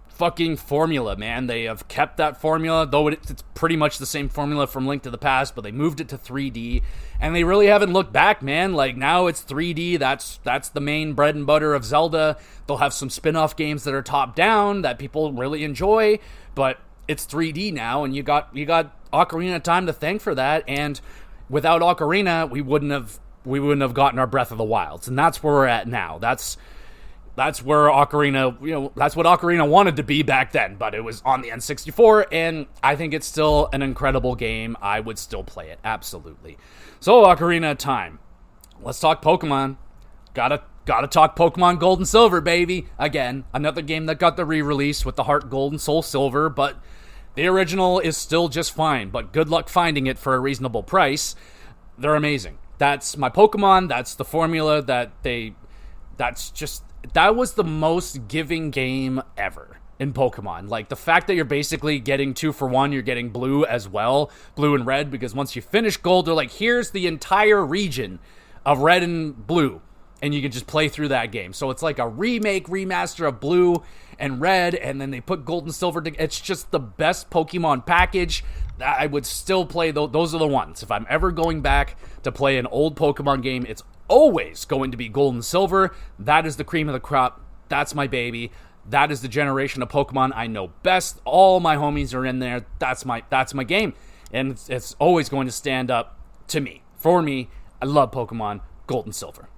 fucking formula, man, they have kept that formula, though it's pretty much the same formula from Link to the Past, but they moved it to 3D, and they really haven't looked back, man. Like, now it's 3D, that's the main bread and butter of Zelda. They'll have some spin-off games that are top-down that people really enjoy, but it's 3D now, and you got Ocarina of Time to thank for that, and without Ocarina, we wouldn't have gotten our Breath of the Wilds, and that's where we're at now. That's where Ocarina, that's what Ocarina wanted to be back then, but it was on the N64, and I think it's still an incredible game. I would still play it, absolutely. So, Ocarina of Time. Let's talk Pokemon. Gotta talk Pokemon Gold and Silver, baby. Again, another game that got the re-release with the Heart Gold and Soul Silver, but the original is still just fine, but good luck finding it for a reasonable price. They're amazing. That's my Pokemon, that's the formula that was the most giving game ever in Pokemon. Like, the fact that you're basically getting 2 for 1, you're getting blue as well, blue and red, because once you finish gold, they're like, here's the entire region of red and blue, and you can just play through that game. So it's like a remaster of blue and red, and then they put gold and silver together. It's just the best Pokemon package. I would still play those are the ones. If I'm ever going back to play an old Pokemon game, it's always going to be Gold and Silver. That is the cream of the crop. That's my baby. That is the generation of Pokemon I know best. All my homies are in there. That's my game. And it's always going to stand up to me. For me, I love Pokemon Gold and Silver.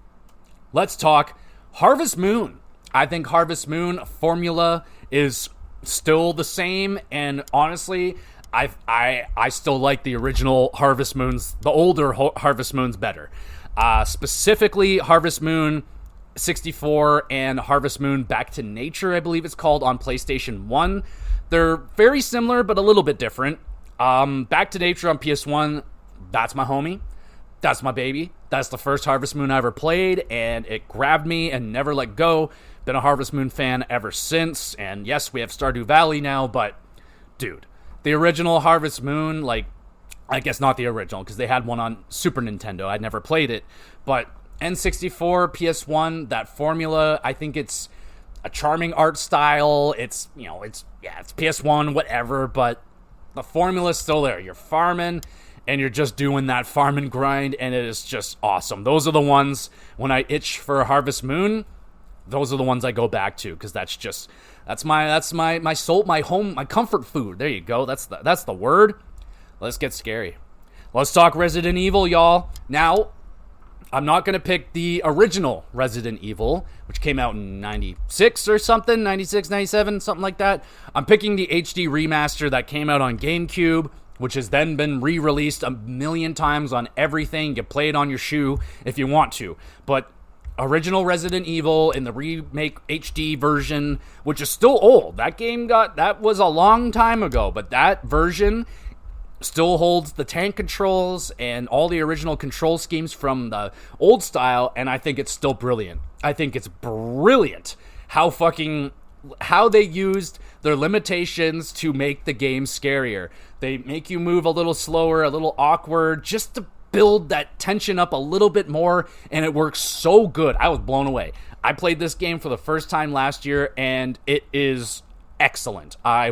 Let's talk Harvest Moon. I think Harvest Moon formula is still the same, and honestly, I still like the original Harvest Moons, the older Harvest Moons better. Specifically, Harvest Moon 64 and Harvest Moon Back to Nature, I believe it's called, on PlayStation 1. They're very similar, but a little bit different. Back to Nature on PS1, that's my homie. That's my baby. That's the first Harvest Moon I ever played, and it grabbed me and never let go. Been a Harvest Moon fan ever since, and yes, we have Stardew Valley now, but dude, the original Harvest Moon, like, I guess not the original, because they had one on Super Nintendo. I never played it. But N64, PS1, that formula, I think it's a charming art style. It's PS1, whatever, but the formula's still there. You're farming, and you're just doing that farm and grind, and it is just awesome. Those are the ones, when I itch for a Harvest Moon, those are the ones I go back to, because that's my soul, my home, my comfort food. There you go. That's the word. Let's get scary. Let's talk Resident Evil, y'all. Now, I'm not going to pick the original Resident Evil, which came out in 96 or something, 96, 97, something like that. I'm picking the HD remaster that came out on GameCube, which has then been re-released a million times on everything. You can play it on your shoe if you want to. But original Resident Evil in the remake HD version, which is still old. That was a long time ago, but that version still holds the tank controls and all the original control schemes from the old style, and I think it's still brilliant. I think it's brilliant how they used their limitations to make the game scarier. They make you move a little slower, a little awkward, just to build that tension up a little bit more, and it works so good. I was blown away. I played this game for the first time last year, and it is excellent. I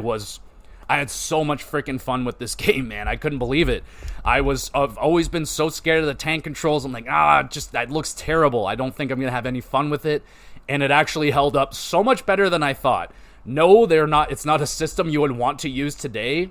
had so much freaking fun with this game, man. I couldn't believe it. I've always been so scared of the tank controls. I'm like, that looks terrible. I don't think I'm going to have any fun with it. And it actually held up so much better than I thought. No, it's not a system you would want to use today,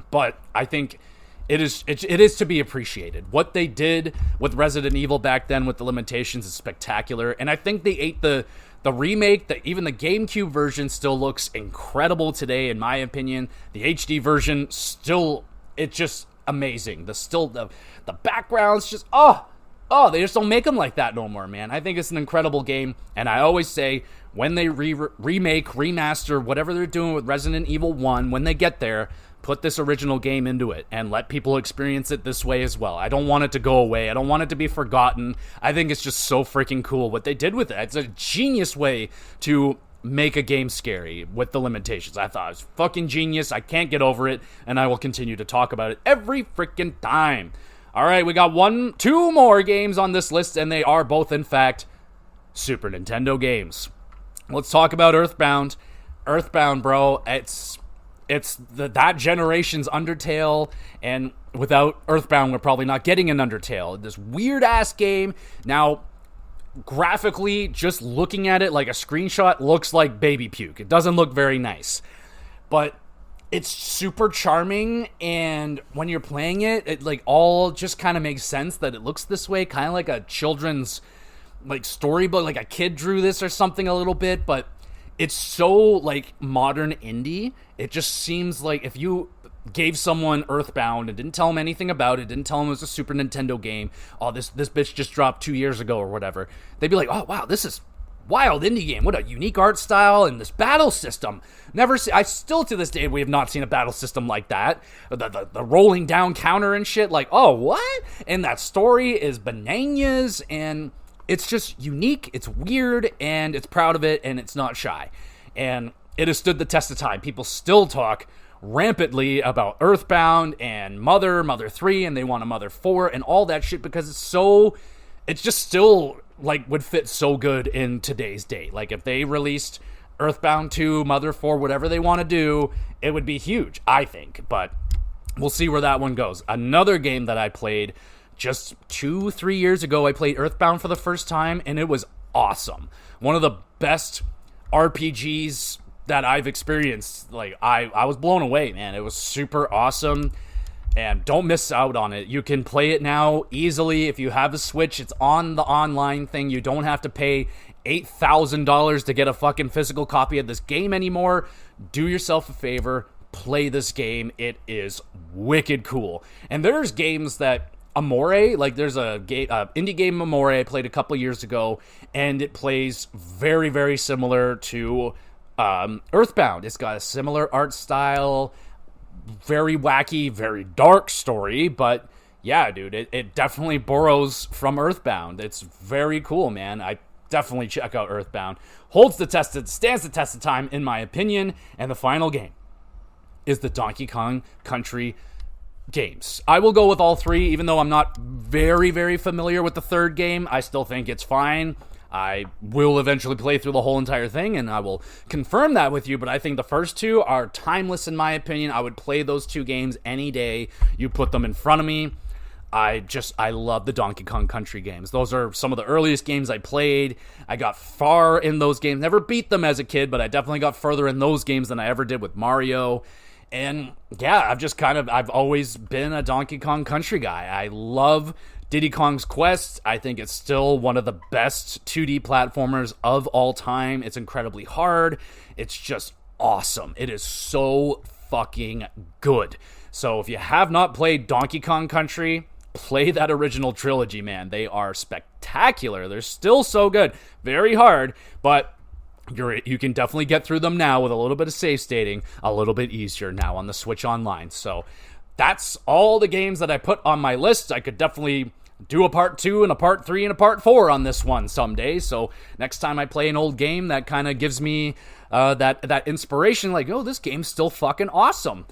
but I think it is to be appreciated. What they did with Resident Evil back then with the limitations is spectacular. And I think they ate the remake, even the GameCube version still looks incredible today, in my opinion. The HD version it's just amazing. The background's just, oh, they just don't make them like that no more, man. I think it's an incredible game, and I always say, when they remake, remaster, whatever they're doing with Resident Evil 1, when they get there, put this original game into it and let people experience it this way as well. I don't want it to go away. I don't want it to be forgotten. I think it's just so freaking cool what they did with it. It's a genius way to make a game scary with the limitations. I thought it was fucking genius. I can't get over it, and I will continue to talk about it every freaking time. All right, we got two more games on this list, and they are both, in fact, Super Nintendo games. Let's talk about Earthbound. Earthbound, bro, it's that generation's Undertale, and without Earthbound, we're probably not getting an Undertale. This weird-ass game. Now, graphically, just looking at it like a screenshot, looks like baby puke. It doesn't look very nice. But it's super charming, and when you're playing it, it like all just kind of makes sense that it looks this way, kind of like a children's like storybook, like a kid drew this or something a little bit, but it's so like modern indie. It just seems like if you gave someone Earthbound and didn't tell them anything about it, didn't tell them it was a Super Nintendo game, oh, this bitch just dropped 2 years ago or whatever, they'd be like, oh wow, this is wild indie game. What a unique art style and this battle system. I still to this day, we have not seen a battle system like that. The rolling down counter and shit, like, oh, what? And that story is bananas, and it's just unique, it's weird, and it's proud of it, and it's not shy. And it has stood the test of time. People still talk rampantly about Earthbound and Mother 3, and they want a Mother 4 and all that shit because it's just still like would fit so good in today's day. Like if they released Earthbound 2, Mother 4, whatever they want to do, it would be huge, I think. But we'll see where that one goes. Another game that I played just 2-3 years ago, I played Earthbound for the first time, and it was awesome. One of the best RPGs that I've experienced. Like, I was blown away, man. It was super awesome, and don't miss out on it. You can play it now easily. If you have a Switch, it's on the online thing. You don't have to pay $8,000 to get a fucking physical copy of this game anymore. Do yourself a favor, play this game. It is wicked cool. And there's games that Amore, like there's a indie game Amore I played a couple years ago, and it plays very, very similar to Earthbound. It's got a similar art style, very wacky, very dark story, but yeah, dude, it definitely borrows from Earthbound. It's very cool, man. I definitely check out Earthbound. Stands the test of time, in my opinion, and the final game is the Donkey Kong Country games. I will go with all three, even though I'm not very, very familiar with the third game. I still think it's fine. I will eventually play through the whole entire thing, and I will confirm that with you, but I think the first two are timeless in my opinion. I would play those two games any day you put them in front of me. I love the Donkey Kong Country games. Those are some of the earliest games I played. I got far in those games. Never beat them as a kid, but I definitely got further in those games than I ever did with Mario. And yeah, I've always been a Donkey Kong Country guy. I love Diddy Kong's Quest. I think it's still one of the best 2D platformers of all time. It's incredibly hard. It's just awesome. It is so fucking good. So if you have not played Donkey Kong Country, play that original trilogy, man. They are spectacular. They're still so good. Very hard, but you can definitely get through them now with a little bit of save stating, a little bit easier now on the Switch Online. So that's all the games that I put on my list. I could definitely do a part 2 and a part 3 and a part 4 on this one someday. So next time I play an old game, that kind of gives me that inspiration, like, oh, this game's still fucking awesome.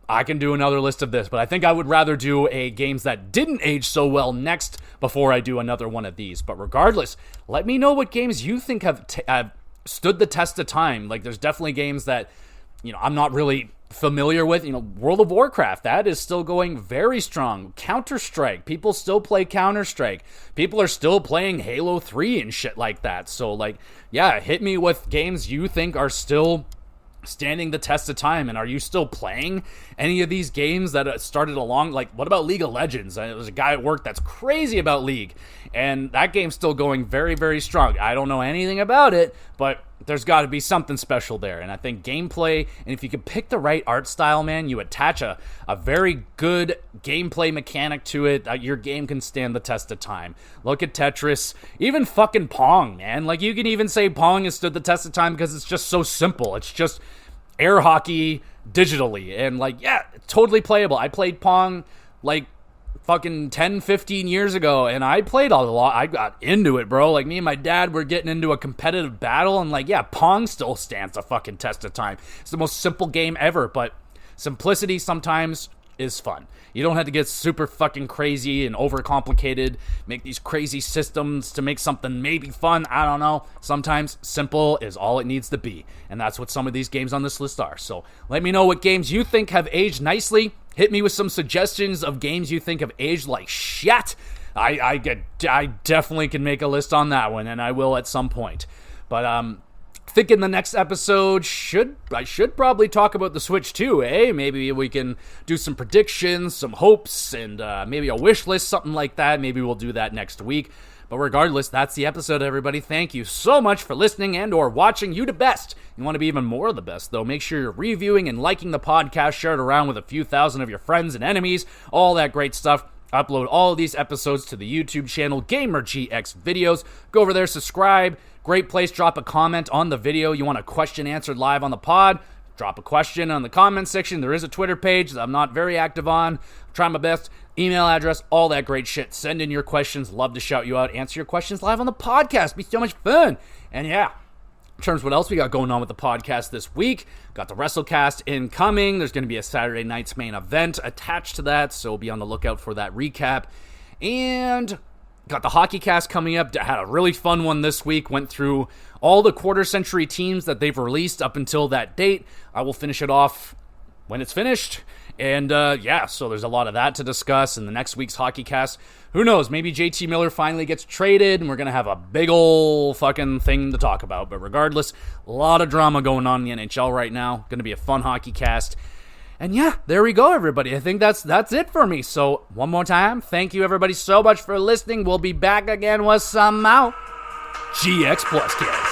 I can do another list of this, but I think I would rather do a games that didn't age so well next before I do another one of these. But regardless, let me know what games you think have stood the test of time. Like, there's definitely games that, I'm not really familiar with. World of Warcraft, that is still going very strong. Counter-Strike, people still play Counter-Strike. People are still playing Halo 3 and shit like that. So, hit me with games you think are still standing the test of time, and are you still playing any of these games that started along? Like, what about League of Legends? There's a guy at work that's crazy about League, and that game's still going very, very strong. I don't know anything about it, but there's got to be something special there. And I think gameplay, and if you can pick the right art style, man, you attach a very good gameplay mechanic to it, your game can stand the test of time. Look at Tetris, even fucking Pong, man. Like, you can even say Pong has stood the test of time because it's just so simple. It's just air hockey digitally, and like, yeah, totally playable. I played Pong like fucking 10, 15 years ago, and I played a lot. I got into it, bro. Like, me and my dad were getting into a competitive battle, and like, yeah, Pong still stands a fucking test of time. It's the most simple game ever, but simplicity sometimes is fun. You don't have to get super fucking crazy and overcomplicated, make these crazy systems to make something maybe fun. I don't know. Sometimes simple is all it needs to be, and that's what some of these games on this list are. So let me know what games you think have aged nicely. Hit me with some suggestions of games you think have aged like shit. I definitely can make a list on that one, and I will at some point. But thinking the next episode I should probably talk about the Switch too, eh? Maybe we can do some predictions, some hopes, and maybe a wish list, something like that. Maybe we'll do that next week. But regardless, that's the episode, everybody. Thank you so much for listening and or watching. You the best. You want to be even more of the best, though. Make sure you're reviewing and liking the podcast. Share it around with a few thousand of your friends and enemies. All that great stuff. Upload all of these episodes to the YouTube channel, GamerGX Videos. Go over there, subscribe. Great place. Drop a comment on the video. You want a question answered live on the pod? Drop a question on the comment section. There is a Twitter page that I'm not very active on. I'm trying my best. Email address, all that great shit. Send in your questions. Love to shout you out. Answer your questions live on the podcast. Be so much fun. And yeah, in terms of what else we got going on with the podcast this week, got the WrestleCast incoming. There's going to be a Saturday night's main event attached to that, so be on the lookout for that recap. And got the HockeyCast coming up. Had a really fun one this week. Went through all the quarter-century teams that they've released up until that date. I will finish it off when it's finished. And yeah, so there's a lot of that to discuss in the next week's HockeyCast. Who knows? Maybe JT Miller finally gets traded, and we're going to have a big ol' fucking thing to talk about. But regardless, a lot of drama going on in the NHL right now. Going to be a fun HockeyCast. And yeah, there we go, everybody. I think that's it for me. So one more time, thank you, everybody, so much for listening. We'll be back again with some more GX Plus, kids.